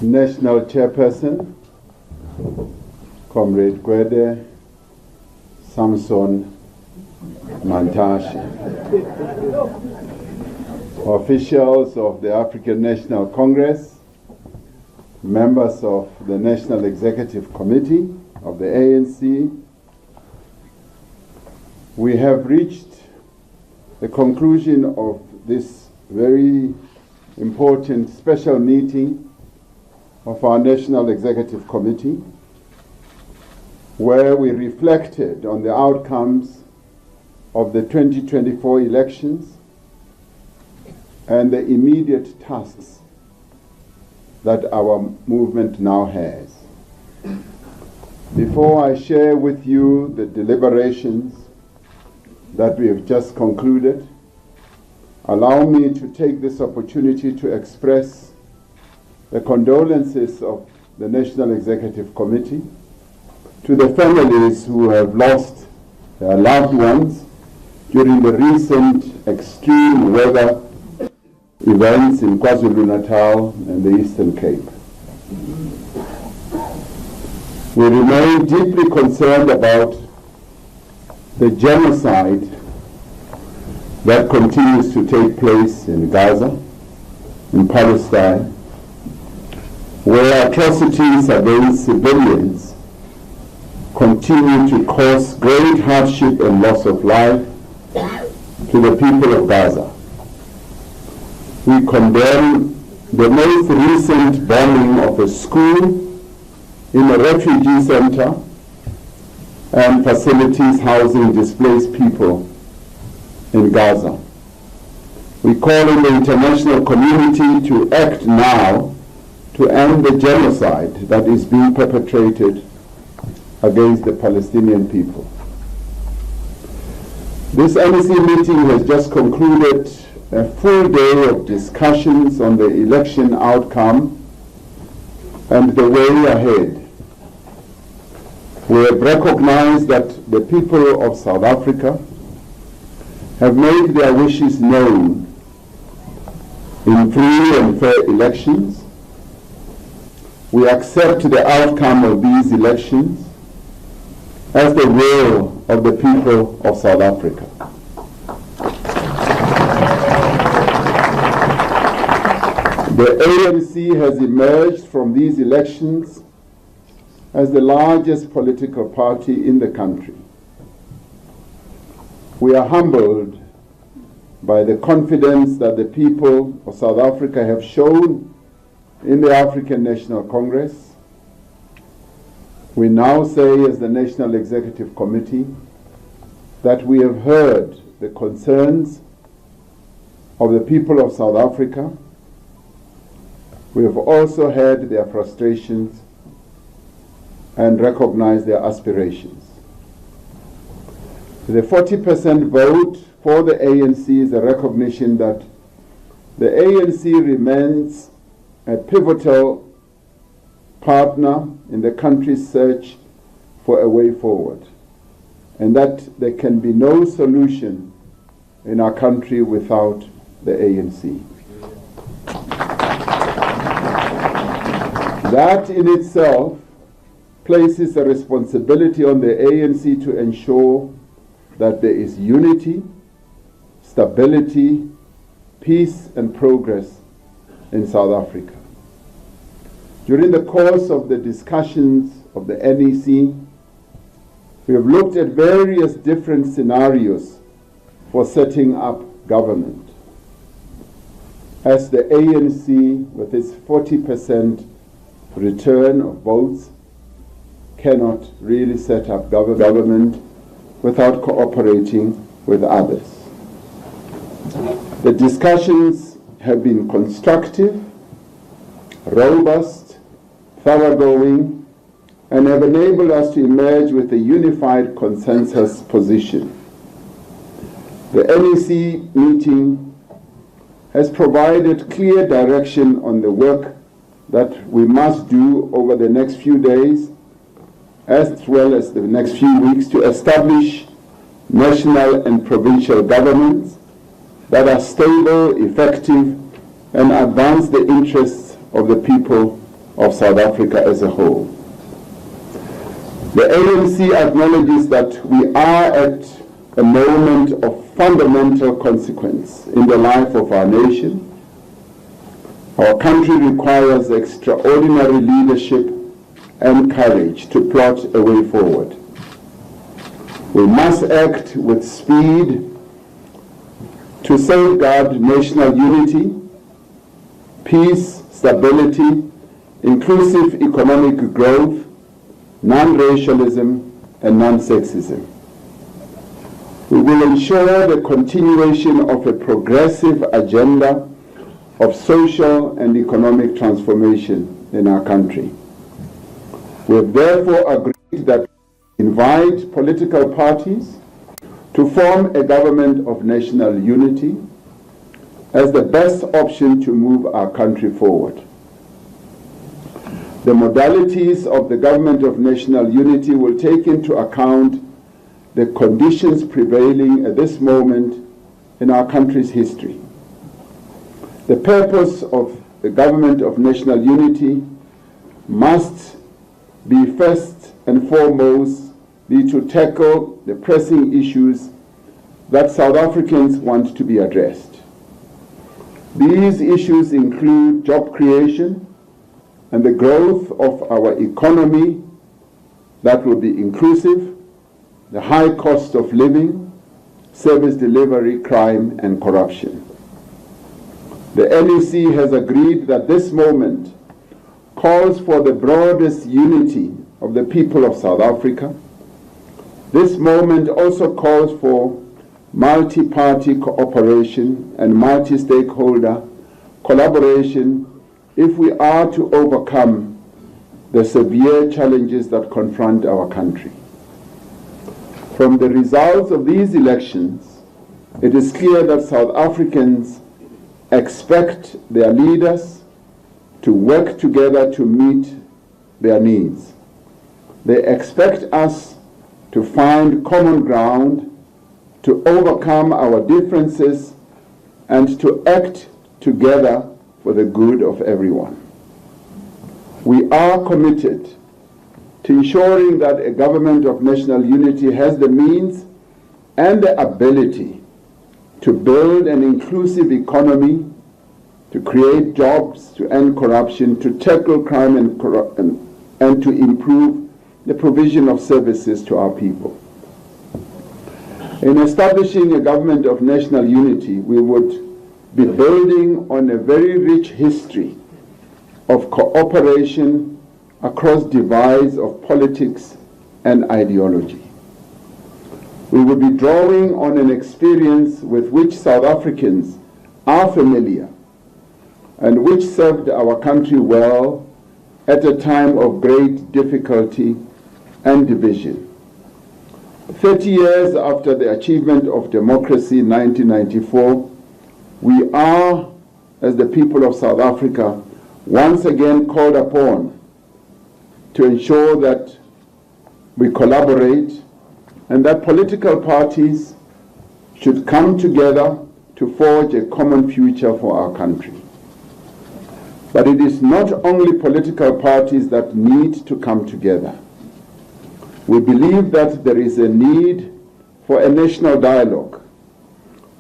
National Chairperson, Comrade Gwede Samson Mantashe, officials of the African National Congress, members of the National Executive Committee of the ANC, we have reached the conclusion of this very important special meeting of our National Executive Committee, where we reflected on the outcomes of the 2024 elections and the immediate tasks that our movement now has. Before I share with you the deliberations that we have just concluded, allow me to take this opportunity to express the condolences of the National Executive Committee to the families who have lost their loved ones during the recent extreme weather events in KwaZulu-Natal and the Eastern Cape. We remain deeply concerned about the genocide that continues to take place in Gaza, in Palestine, where atrocities against civilians continue to cause great hardship and loss of life to the people of Gaza. We condemn the most recent bombing of a school in a refugee center and facilities housing displaced people in Gaza. We call on the international community to act now to end the genocide that is being perpetrated against the Palestinian people. This NEC meeting has just concluded a full day of discussions on the election outcome and the way ahead. We have recognized that the people of South Africa have made their wishes known in free and fair elections. We accept the outcome of these elections as the will of the people of South Africa. The ANC has emerged from these elections as the largest political party in the country. We are humbled by the confidence that the people of South Africa have shown in the African National Congress. We now say as the National Executive Committee that we have heard the concerns of the people of South Africa. We have also heard their frustrations and recognized their aspirations. The 40% vote for the ANC is a recognition that the ANC remains a pivotal partner in the country's search for a way forward, and that there can be no solution in our country without the ANC. That in itself places a responsibility on the ANC to ensure that there is unity, stability, peace and progress in South Africa. During the course of the discussions of the NEC, we have looked at various different scenarios for setting up government. As the ANC, with its 40% return of votes, cannot really set up government without cooperating with others. The discussions have been constructive, robust, thoroughgoing, and have enabled us to emerge with a unified consensus position. The NEC meeting has provided clear direction on the work that we must do over the next few days, as well as the next few weeks, to establish national and provincial governments that are stable, effective, and advance the interests of the people of South Africa as a whole. The ANC acknowledges that we are at a moment of fundamental consequence in the life of our nation. Our country requires extraordinary leadership and courage to plot a way forward. We must act with speed to safeguard national unity, peace, stability, inclusive economic growth, non-racialism, and non-sexism. We will ensure the continuation of a progressive agenda of social and economic transformation in our country. We have therefore agreed that we invite political parties to form a government of national unity as the best option to move our country forward. The modalities of the government of national unity will take into account the conditions prevailing at this moment in our country's history. The purpose of the government of national unity must be first and foremost to tackle the pressing issues that South Africans want to be addressed. These issues include job creation and the growth of our economy that will be inclusive, the high cost of living, service delivery, crime, and corruption. The NEC has agreed that this moment calls for the broadest unity of the people of South Africa. This moment also calls for multi-party cooperation and multi-stakeholder collaboration if we are to overcome the severe challenges that confront our country. From the results of these elections, it is clear that South Africans expect their leaders to work together to meet their needs. They expect us to find common ground, to overcome our differences, and to act together for the good of everyone. We are committed to ensuring that a government of national unity has the means and the ability to build an inclusive economy, to create jobs, to end corruption, to tackle crime and to improve the provision of services to our people. In establishing a government of national unity, we would be building on a very rich history of cooperation across divides of politics and ideology. We will be drawing on an experience with which South Africans are familiar and which served our country well at a time of great difficulty and division. 30 years after the achievement of democracy in 1994, we are, as the people of South Africa, once again called upon to ensure that we collaborate and that political parties should come together to forge a common future for our country. But it is not only political parties that need to come together. We believe that there is a need for a national dialogue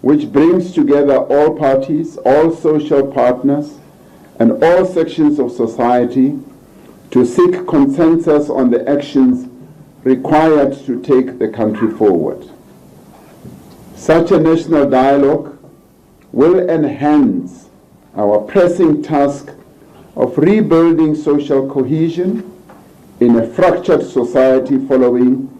which brings together all parties, all social partners, and all sections of society to seek consensus on the actions required to take the country forward. Such a national dialogue will enhance our pressing task of rebuilding social cohesion in a fractured society following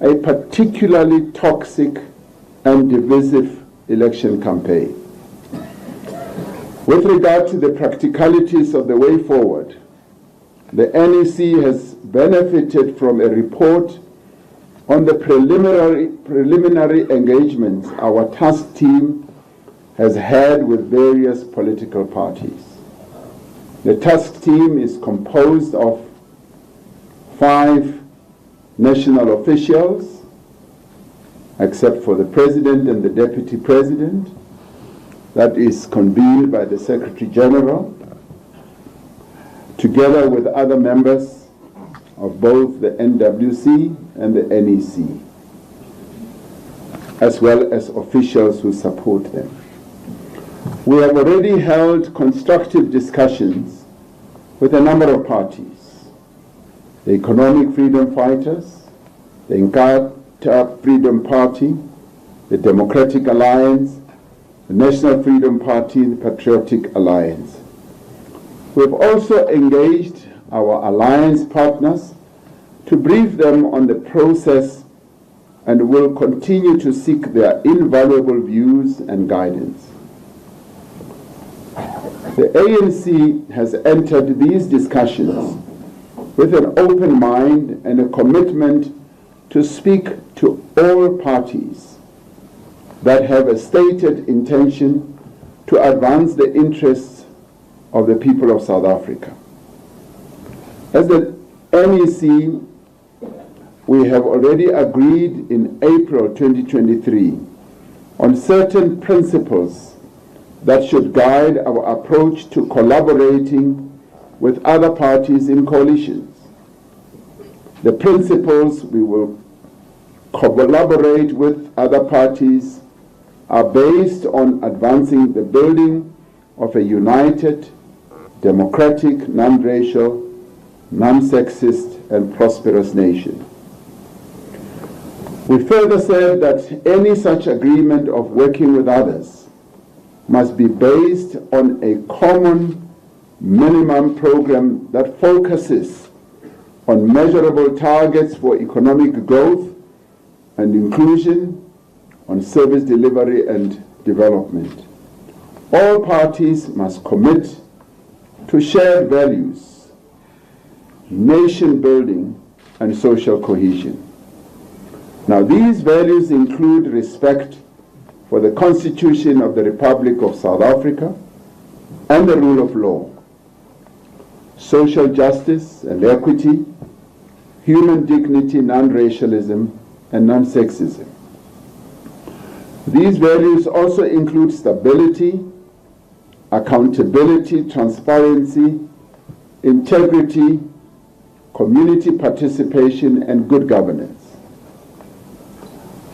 a particularly toxic and divisive election campaign. With regard to the practicalities of the way forward, the NEC has benefited from a report on the preliminary engagements our task team has had with various political parties. The task team is composed of 5 national officials, except for the President and the Deputy President, that is convened by the Secretary General. together with other members of both the NWC and the NEC, as well as officials who support them. We have already held constructive discussions with a number of parties: the Economic Freedom Fighters, the Inkatha Freedom Party, the Democratic Alliance, the National Freedom Party, the Patriotic Alliance. We've also engaged our alliance partners to brief them on the process and will continue to seek their invaluable views and guidance. The ANC has entered these discussions with an open mind and a commitment to speak to all parties that have a stated intention to advance the interests of the people of South Africa. As the NEC, we have already agreed in April 2023 on certain principles that should guide our approach to collaborating with other parties in coalitions. The principles we will collaborate with other parties are based on advancing the building of a united, democratic, non-racial, non-sexist, and prosperous nation. We further said that any such agreement of working with others must be based on a common minimum program that focuses on measurable targets for economic growth and inclusion, on service delivery and development. All parties must commit to shared values, nation building, and social cohesion. Now, these values include respect for the Constitution of the Republic of South Africa and the rule of law, social justice and equity, human dignity, non-racialism, and non-sexism. These values also include stability, accountability, transparency, integrity, community participation, and good governance.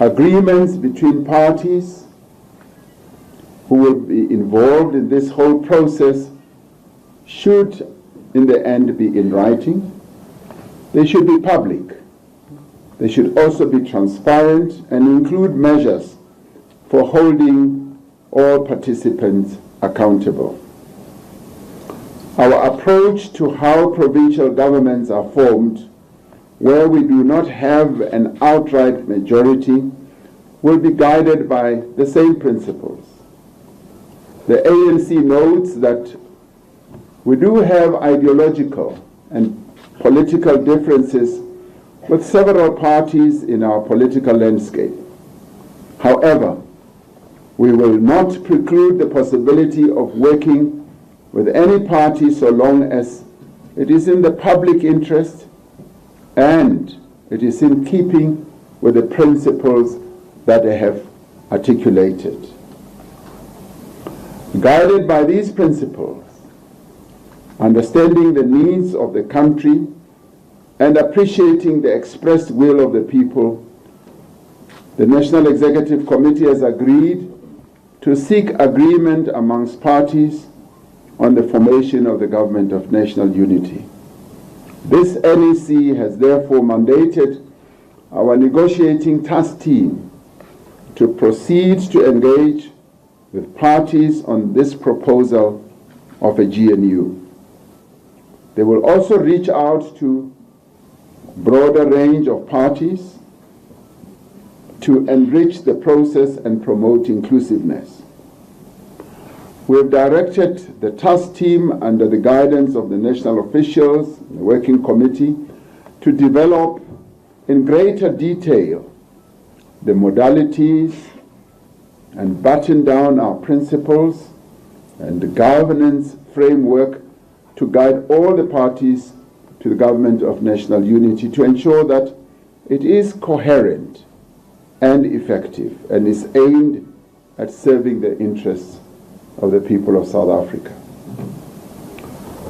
Agreements between parties who will be involved in this whole process should, in the end, be in writing. They should be public. They should also be transparent and include measures for holding all participants accountable. Our approach to how provincial governments are formed, where we do not have an outright majority, will be guided by the same principles. The ANC notes that we do have ideological and political differences with several parties in our political landscape. However, we will not preclude the possibility of working with any party so long as it is in the public interest and it is in keeping with the principles that I have articulated. Guided by these principles, understanding the needs of the country and appreciating the expressed will of the people, the National Executive Committee has agreed to seek agreement amongst parties on the formation of the Government of National Unity. This NEC has therefore mandated our negotiating task team to proceed to engage with parties on this proposal of a GNU. They will also reach out to a broader range of parties to enrich the process and promote inclusiveness. We have directed the task team under the guidance of the national officials, the working committee, to develop in greater detail the modalities and button down our principles and the governance framework to guide all the parties to the Government of National Unity to ensure that it is coherent and effective and is aimed at serving the interests of the people of South Africa.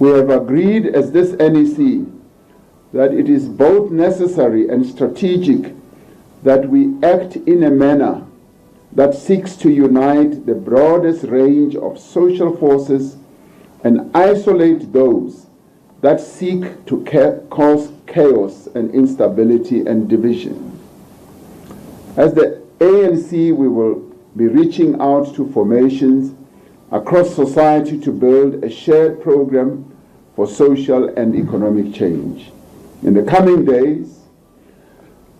We have agreed as this NEC that it is both necessary and strategic that we act in a manner that seeks to unite the broadest range of social forces and isolate those that seek to cause chaos and instability and division. As the ANC, we will be reaching out to formations across society to build a shared program for social and economic change. In the coming days,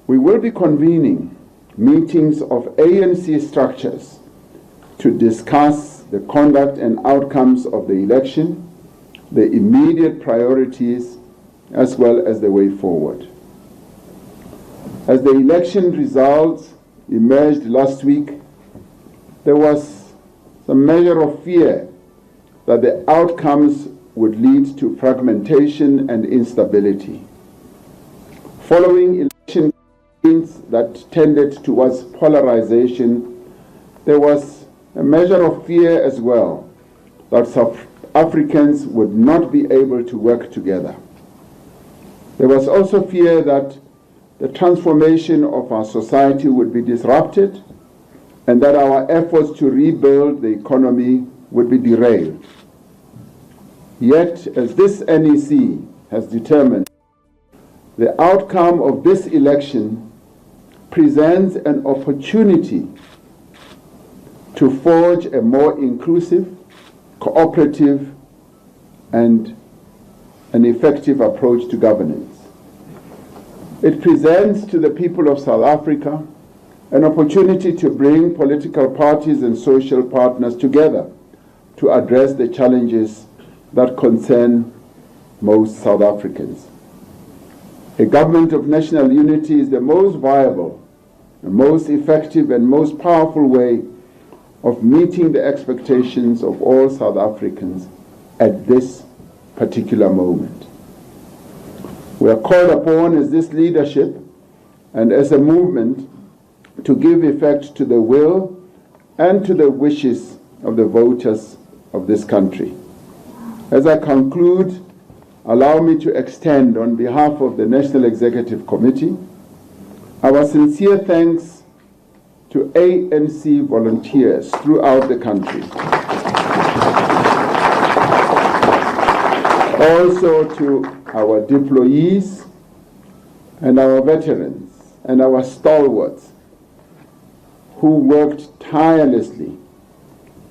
we will be convening meetings of ANC structures to discuss the conduct and outcomes of the election, the immediate priorities, as well as the way forward. As the election results emerged last week, there was some measure of fear that the outcomes would lead to fragmentation and instability. Following election campaigns that tended towards polarization, there was a measure of fear as well that South Africans would not be able to work together. There was also fear that the transformation of our society would be disrupted and that our efforts to rebuild the economy would be derailed. Yet, as this NEC has determined, the outcome of this election presents an opportunity to forge a more inclusive, cooperative, and an effective approach to governance. It presents to the people of South Africa an opportunity to bring political parties and social partners together to address the challenges that concern most South Africans. A government of national unity is the most viable, the most effective and most powerful way of meeting the expectations of all South Africans at this particular moment. We are called upon as this leadership and as a movement to give effect to the will and to the wishes of the voters of this country. As I conclude, allow me to extend on behalf of the National Executive Committee our sincere thanks to ANC volunteers throughout the country. Also to our deployees and our veterans and our stalwarts who worked tirelessly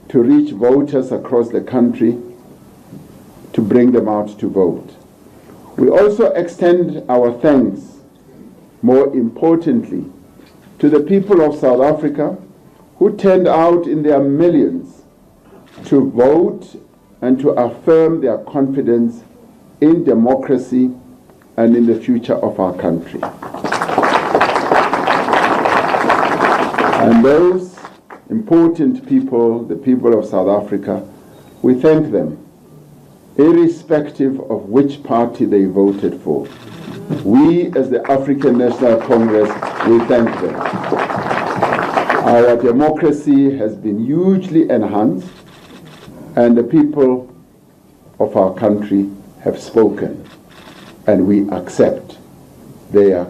to reach voters across the country to bring them out to vote. We also extend our thanks, more importantly, to the people of South Africa who turned out in their millions to vote and to affirm their confidence in democracy and in the future of our country. And those important people, the people of South Africa, we thank them, irrespective of which party they voted for. We, as the African National Congress, we thank them. Our democracy has been hugely enhanced, and the people of our country have spoken, and we accept their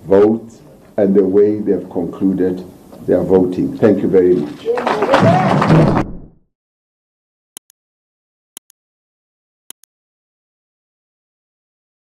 votes and the way they have concluded their voting. Thank you very much.